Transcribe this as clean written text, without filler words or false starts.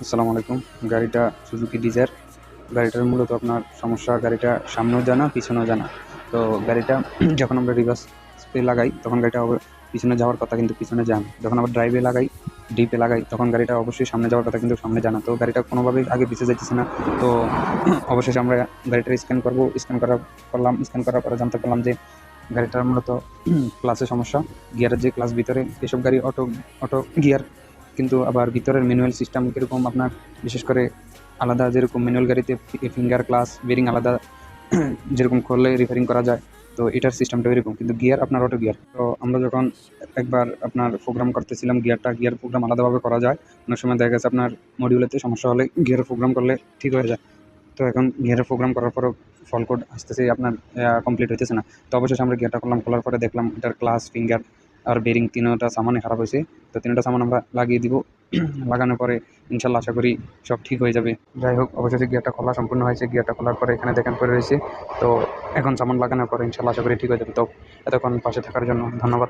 আসসালামু আলাইকুম। গাড়িটা সুজুকি ডিজায়ার। গাড়িটার মূলত আপনার সমস্যা, গাড়িটা সামনেও যায় না, পিছনেও যায় না। তো গাড়িটা যখন আমরা রিভার্সে লাগাই তখন গাড়িটা পিছনে যাওয়ার কথা, কিন্তু পিছনে যায় না। যখন আবার ড্রাইভে লাগাই, ডিপে লাগাই, তখন গাড়িটা অবশ্যই সামনে যাওয়ার কথা, কিন্তু সামনে যায় না। তো গাড়িটা কোনোভাবেই আগে পিছে যাইতেছে না। তো অবশেষে আমরা গাড়িটা স্ক্যান করবো। স্ক্যান করার পরে জানতে পারলাম যে গাড়িটার মূলত ক্লাসে সমস্যা। গিয়ারের যে ক্লাস ভিতরে, এসব গাড়ি অটো অটো গিয়ার, কিন্তু আবার ভিতরের ম্যানুয়াল সিস্টেম কীরকম আপনার, বিশেষ করে আলাদা, যেরকম ম্যানুয়াল গাড়িতে ফিঙ্গার, ক্লাস, বেরিং আলাদা যেরকম করলে রিপেয়ারিং করা যায়, তো এটার সিস্টেমটা এরকম, কিন্তু গিয়ার আপনার অটো গিয়ার। তো আমরা যখন একবার আপনার প্রোগ্রাম করতেছিলাম গিয়ার প্রোগ্রাম আলাদাভাবে করা যায়। অনেক সময় দেখা গেছে আপনার মডিউলেতে সমস্যা হলে গিয়ারের প্রোগ্রাম করলে ঠিক হয়ে যায়। তো এখন গিয়ারের প্রোগ্রাম করার পরেও ফল কোড আসতেছে আপনার, কমপ্লিট হইতেছে না। তো অবশেষে আমরা গিয়ারটা করলাম, খোলার পরে দেখলাম এটার ক্লাস, ফিঙ্গার আর বেরিং তিনোটা সামানই খারাপ হয়েছে। তো তিনটা সামান আমরা লাগিয়ে দিব। লাগানোর পরে ইনশাল্লাহ আশা করি সব ঠিক হয়ে যাবে। যাই হোক, অবশেষে গিয়ারটা খোলা সম্পূর্ণ হয়েছে। গিয়ারটা খোলার পরে এখানে দেখেন পড়ে রয়েছে। তো এখন সামান লাগানোর পরে ইনশাল্লাহ আশা করি ঠিক হয়ে যাবে। তো এতক্ষণ পাশে থাকার জন্য ধন্যবাদ।